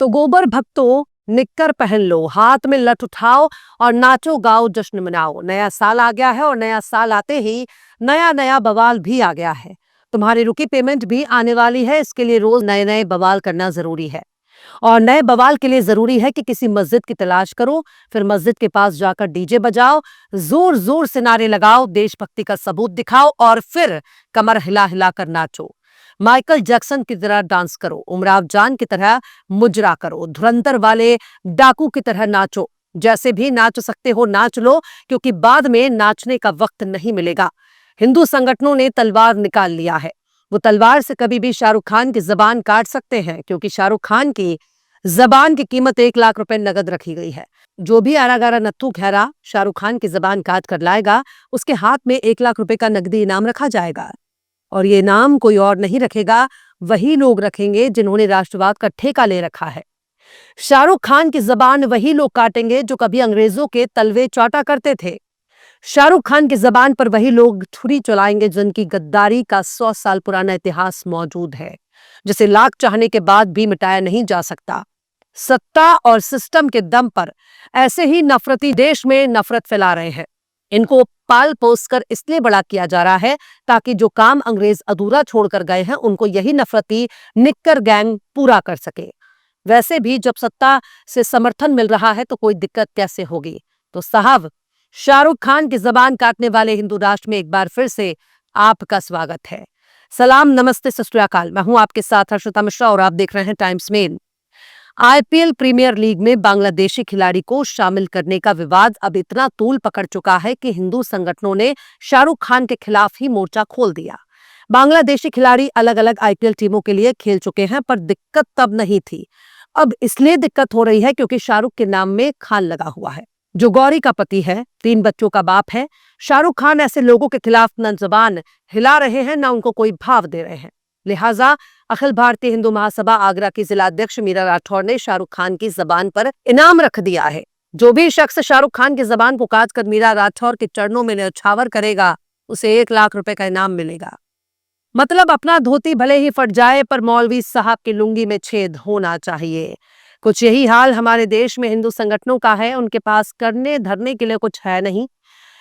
तो गोबर भक्तों, निक्कर पहन लो, हाथ में लठ उठाओ और नाचो गाओ जश्न मनाओ। नया साल आ गया है और नया साल आते ही नया नया बवाल भी आ गया है। तुम्हारी रुकी पेमेंट भी आने वाली है। इसके लिए रोज नए नए बवाल करना जरूरी है। और नए बवाल के लिए जरूरी है कि किसी मस्जिद की तलाश करो, फिर मस्जिद के पास जाकर डीजे बजाओ, जोर जोर से नारे लगाओ, देशभक्ति का सबूत दिखाओ और फिर कमर हिला हिला कर नाचो। माइकल जैक्सन की तरह डांस करो, उमराव जान की तरह मुजरा करो, धुरंधर वाले डाकू की तरह नाचो। जैसे भी नाच सकते हो नाच लो, क्योंकि बाद में नाचने का वक्त नहीं मिलेगा। हिंदू संगठनों ने तलवार निकाल लिया है। वो तलवार से कभी भी शाहरुख खान की जबान काट सकते हैं, क्योंकि शाहरुख खान की जबान की कीमत 1 लाख रुपए नगद रखी गई है। जो भी आरागारा नत्थू खैरा शाहरुख खान की जबान काट कर लाएगा, उसके हाथ में 1 लाख रुपए का नकदी इनाम रखा जाएगा। और ये नाम कोई और नहीं रखेगा, वही लोग रखेंगे जिन्होंने राष्ट्रवाद का ठेका ले रखा है। शाहरुख खान की जबान वही लोग काटेंगे जो कभी अंग्रेजों के तलवे चाटा करते थे। शाहरुख खान की जबान पर वही लोग छुरी चलाएंगे जिनकी गद्दारी का 100 साल पुराना इतिहास मौजूद है, जिसे लाख चाहने के बाद भी मिटाया नहीं जा सकता। सत्ता और सिस्टम के दम पर ऐसे ही नफरती देश में नफरत फैला रहे हैं। इनको पाल पोस कर इसलिए बड़ा किया जा रहा है ताकि जो काम अंग्रेज अधूरा छोड़कर गए हैं उनको यही नफरती निक्कर गैंग पूरा कर सके। वैसे भी जब सत्ता से समर्थन मिल रहा है तो कोई दिक्कत कैसे होगी। तो साहब, शाहरुख खान की जबान काटने वाले हिंदू राष्ट्र में एक बार फिर से आपका स्वागत है। सलाम, नमस्ते, सत श्री अकाल। मैं हूं आपके साथ हर्षिता मिश्रा और आप देख रहे हैं Times Mail. IPL premier league में बांग्लादेशी खिलाड़ी को शामिल करने का विवाद अब इतना तूल पकड़ चुका है कि हिंदू संगठनों ने शाहरुख खान के खिलाफ ही मोर्चा खोल दिया। बांग्लादेशी खिलाड़ी अलग अलग आईपीएल टीमों के लिए खेल चुके हैं, पर दिक्कत तब नहीं थी। अब इसलिए दिक्कत हो रही है क्योंकि शाहरुख के नाम में खान लगा हुआ है, जो गौरी का पति है, 3 बच्चों का बाप है। शाहरुख खान ऐसे लोगों के खिलाफ न जबान हिला रहे हैं, न उनको कोई भाव दे रहे हैं। लिहाजा अखिल भारतीय हिंदू महासभा आगरा की जिलाध्यक्ष मीरा राठौर ने शाहरुख खान की जबान पर इनाम रख दिया है। जो भी शख्स शाहरुख खान की जबान को काटकर मीरा राठौर के चरणों में न्यौछावर करेगा, उसे 1 लाख रुपए का इनाम मिलेगा। मतलब अपना धोती भले ही फट जाए, पर मौलवी साहब की लुंगी में छेद होना चाहिए। कुछ यही हाल हमारे देश में हिंदू संगठनों का है। उनके पास करने धरने के लिए कुछ है नहीं।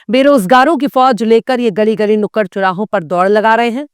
बेरोजगारों की फौज लेकर ये गली गली नुक्कड़ चौराहों पर दौड़ लगा रहे हैं।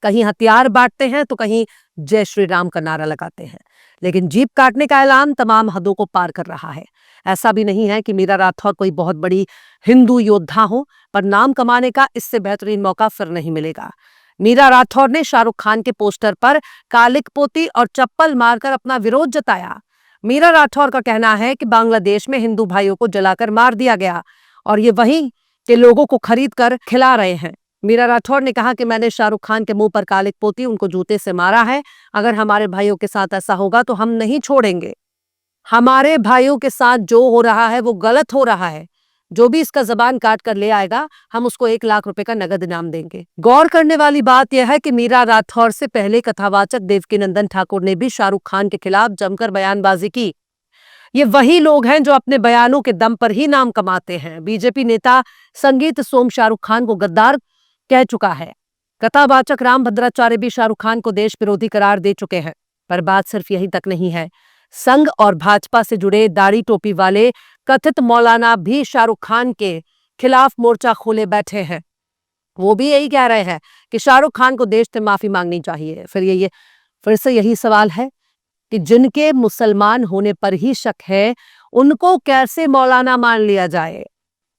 कहीं हथियार बांटते हैं तो कहीं जय श्री राम का नारा लगाते हैं। लेकिन जीप काटने का ऐलान तमाम हदों को पार कर रहा है। ऐसा भी नहीं है कि मीरा राठौर कोई बहुत बड़ी हिंदू योद्धा हो, पर नाम कमाने का इससे बेहतरीन मौका फिर नहीं मिलेगा। मीरा राठौर ने शाहरुख खान के पोस्टर पर कालिक पोती और चप्पल मारकर अपना विरोध जताया। मीरा राठौर का कहना है कि बांग्लादेश में हिंदू भाइयों को जलाकर मार दिया गया और ये वहीं के लोगों को खरीद कर खिला रहे हैं। मीरा राठौर ने कहा कि मैंने शाहरुख खान के मुंह पर कालिक पोती, उनको जूते से मारा है। अगर हमारे भाइयों के साथ ऐसा होगा तो हम नहीं छोड़ेंगे। हमारे भाइयों के साथ जो हो रहा है वो गलत हो रहा है। जो भी इसका जबान काट कर ले आएगा, हम उसको 1 लाख रुपए का नगद इनाम देंगे। गौर करने वाली बात यह है कि मीरा राठौर से पहले कथावाचक देवकीनंदन ठाकुर ने भी शाहरुख खान के खिलाफ जमकर बयानबाजी की। ये वही लोग हैं जो अपने बयानों के दम पर ही नाम कमाते हैं। बीजेपी नेता संगीत सोम शाहरुख खान को गद्दार कह चुका है। कथावाचक राम भद्राचार्य भी शाहरुख खान को देश विरोधी करार दे चुके हैं। पर बात सिर्फ यही तक नहीं है। संघ और भाजपा से जुड़े दाढ़ी टोपी वाले कथित मौलाना भी शाहरुख खान के खिलाफ मोर्चा खोले बैठे हैं। वो भी यही कह रहे हैं कि शाहरुख खान को देश से माफी मांगनी चाहिए। फिर से यही सवाल है कि जिनके मुसलमान होने पर ही शक है, उनको कैसे मौलाना मान लिया जाए।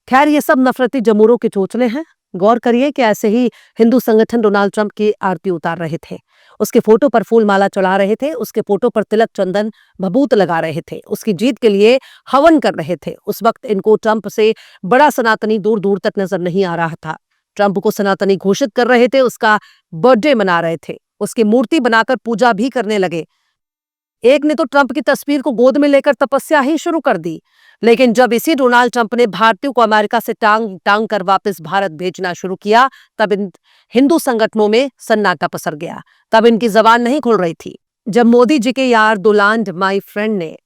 खैर, ये सब नफरती जमूरों के चोचले हैं। गौर करिए कि ऐसे ही हिंदू संगठन डोनाल्ड ट्रंप की आरती उतार रहे थे, उसके फोटो पर फूल माला चढ़ा रहे थे, उसके फोटो पर तिलक चंदन भभूत लगा रहे थे, उसकी जीत के लिए हवन कर रहे थे। उस वक्त इनको ट्रंप से बड़ा सनातनी दूर दूर तक नजर नहीं आ रहा था। ट्रंप को सनातनी घोषित कर रहे थे, उसका बर्थडे मना रहे थे, उसकी मूर्ति बनाकर पूजा भी करने लगे। एक ने तो ट्रंप की तस्वीर को गोद में लेकर तपस्या ही शुरू कर दी। लेकिन जब इसी डोनाल्ड ट्रंप ने भारतीयों को अमेरिका से टांग टांग कर वापस भारत भेजना शुरू किया, तब इन हिंदू संगठनों में सन्नाटा पसर गया। तब इनकी जबान नहीं खुल रही थी। जब मोदी जी के यार डोनाल्ड माई फ्रेंड ने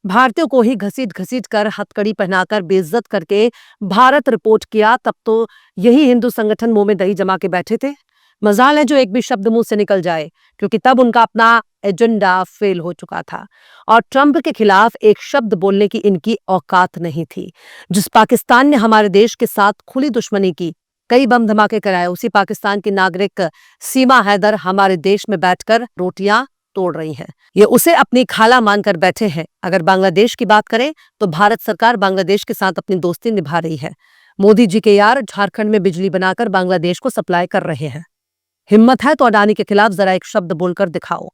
भारतीयों को ही घसीट घसीट कर हथकड़ी पहनाकर बेइज्जत करके भारत रिपोर्ट किया, तब तो यही हिंदू संगठन मुंह में दही जमा के बैठे थे। मजाल है जो एक भी शब्द मुंह से निकल जाए, क्योंकि तब उनका अपना एजेंडा फेल हो चुका था और ट्रंप के खिलाफ एक शब्द बोलने की इनकी औकात नहीं थी। जिस पाकिस्तान ने हमारे देश के साथ खुली दुश्मनी की, कई बम धमाके कराए, उसी पाकिस्तान की नागरिक सीमा हैदर हमारे देश में बैठकर रोटियां तोड़ रही हैं। ये उसे अपनी खाला मानकर बैठे हैं। अगर बांग्लादेश की बात करें तो भारत सरकार बांग्लादेश के साथ अपनी दोस्ती निभा रही है। मोदी जी के यार झारखंड में बिजली बनाकर बांग्लादेश को सप्लाई कर रहे हैं। हिम्मत है तो अडानी के खिलाफ जरा एक शब्द बोलकर दिखाओ।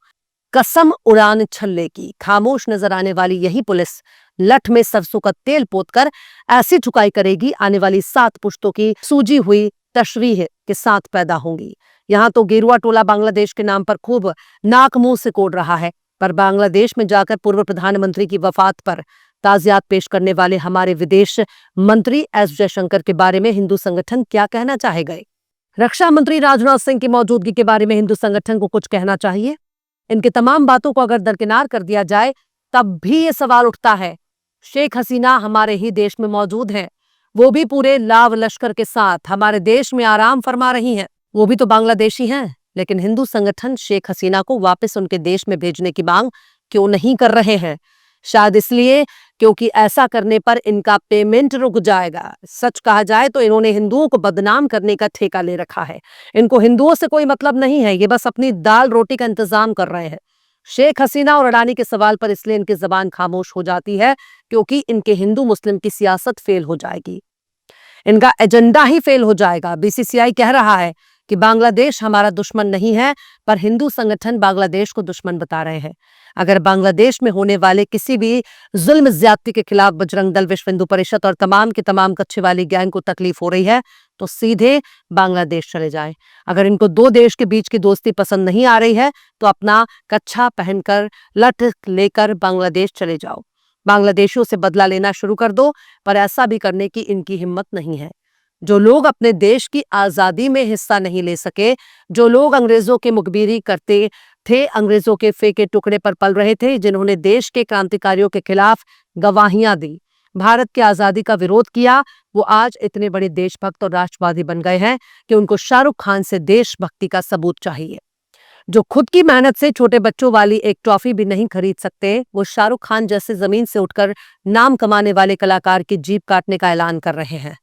कसम उड़ान छल्ले की। खामोश नजर आने वाली यही पुलिस लठ में सरसों का तेल पोतकर ऐसी ठुकाई करेगी, आने वाली 7 पुश्तों की सूजी हुई तशरीह के साथ पैदा होंगी। यहाँ तो गेरुआ टोला बांग्लादेश के नाम पर खूब नाक मुंह से कोड़ रहा है, पर बांग्लादेश में जाकर पूर्व प्रधानमंत्री की वफात पर ताजियात पेश करने वाले हमारे विदेश मंत्री एस जयशंकर के बारे में हिंदू संगठन क्या कहना चाहेगा? रक्षा मंत्री राजनाथ सिंह की मौजूदगी के बारे में हिंदू संगठन को कुछ कहना चाहिए। इनकी तमाम बातों को अगर दरकिनार कर दिया जाए तब भी ये सवाल उठता है, शेख हसीना हमारे ही देश में मौजूद है, वो भी पूरे लाव लश्कर के साथ हमारे देश में आराम फरमा रही हैं, वो भी तो बांग्लादेशी हैं, लेकिन हिंदू संगठन शेख हसीना को वापस उनके देश में भेजने की मांग क्यों नहीं कर रहे हैं? शायद इसलिए क्योंकि ऐसा करने पर इनका पेमेंट रुक जाएगा। सच कहा जाए तो इन्होंने हिंदुओं को बदनाम करने का ठेका ले रखा है। इनको हिंदुओं से कोई मतलब नहीं है, ये बस अपनी दाल रोटी का इंतजाम कर रहे हैं। शेख हसीना और अडानी के सवाल पर इसलिए इनकी जबान खामोश हो जाती है क्योंकि इनके हिंदू मुस्लिम की सियासत फेल हो जाएगी, इनका एजेंडा ही फेल हो जाएगा। बीसीसीआई कह रहा है कि बांग्लादेश हमारा दुश्मन नहीं है, पर हिंदू संगठन बांग्लादेश को दुश्मन बता रहे हैं। अगर बांग्लादेश में होने वाले किसी भी जुल्म ज्यादती के खिलाफ बजरंग दल, विश्व हिंदू परिषद और तमाम के तमाम कच्चे वाली गैंग को तकलीफ हो रही है तो सीधे बांग्लादेश चले जाएं। अगर इनको 2 देश के बीच की दोस्ती पसंद नहीं आ रही है तो अपना कच्छा पहनकर लठ लेकर बांग्लादेश चले जाओ, बांग्लादेशियों से बदला लेना शुरू कर दो, पर ऐसा भी करने की इनकी हिम्मत नहीं है। जो लोग अपने देश की आजादी में हिस्सा नहीं ले सके, जो लोग अंग्रेजों के मुखबिरी करते थे, अंग्रेजों के फेंके टुकड़े पर पल रहे थे, जिन्होंने देश के क्रांतिकारियों के खिलाफ गवाहियां दी, भारत की आजादी का विरोध किया, वो आज इतने बड़े देशभक्त और राष्ट्रवादी बन गए हैं कि उनको शाहरुख खान से देशभक्ति का सबूत चाहिए। जो खुद की मेहनत से छोटे बच्चों वाली एक ट्रॉफी भी नहीं खरीद सकते, वो शाहरुख खान जैसे जमीन से उठकर नाम कमाने वाले कलाकार की जीभ काटने का ऐलान कर रहे हैं।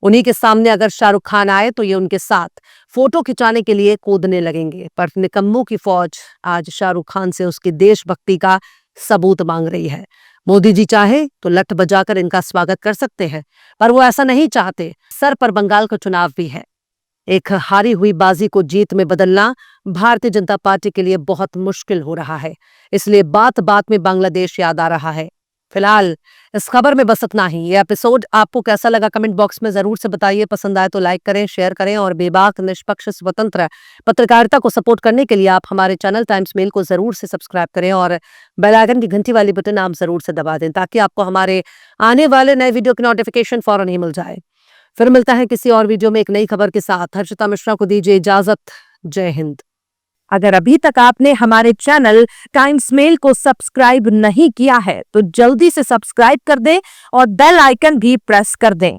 उन्हीं के सामने अगर शाहरुख खान आए तो ये उनके साथ फोटो खिंचाने के लिए कूदने लगेंगे, पर निकम्मों की फौज आज शाहरुख खान से उसकी देशभक्ति का सबूत मांग रही है। मोदी जी चाहे तो लठ बजाकर इनका स्वागत कर सकते हैं, पर वो ऐसा नहीं चाहते। सर पर बंगाल का चुनाव भी है। एक हारी हुई बाजी को जीत में बदलना भारतीय जनता पार्टी के लिए बहुत मुश्किल हो रहा है, इसलिए बात बात में बांग्लादेश याद आ रहा है। फिलहाल इस खबर में बस इतना ही। ये एपिसोड आपको कैसा लगा कमेंट बॉक्स में जरूर से बताइए। पसंद आए तो लाइक करें, शेयर करें और बेबाक निष्पक्ष स्वतंत्र पत्रकारिता को सपोर्ट करने के लिए आप हमारे चैनल टाइम्स मेल को जरूर से सब्सक्राइब करें और बेल आइकन की घंटी वाली बटन आप जरूर से दबा दें ताकि आपको हमारे आने वाले नए वीडियो की नोटिफिकेशन फौरन ही मिल जाए। फिर मिलता है किसी और वीडियो में एक नई खबर के साथ। हर्षिता मिश्रा को दीजिए इजाजत। जय हिंद। अगर अभी तक आपने हमारे चैनल टाइम्स मेल को सब्सक्राइब नहीं किया है तो जल्दी से सब्सक्राइब कर दें और बेल आइकन भी प्रेस कर दें।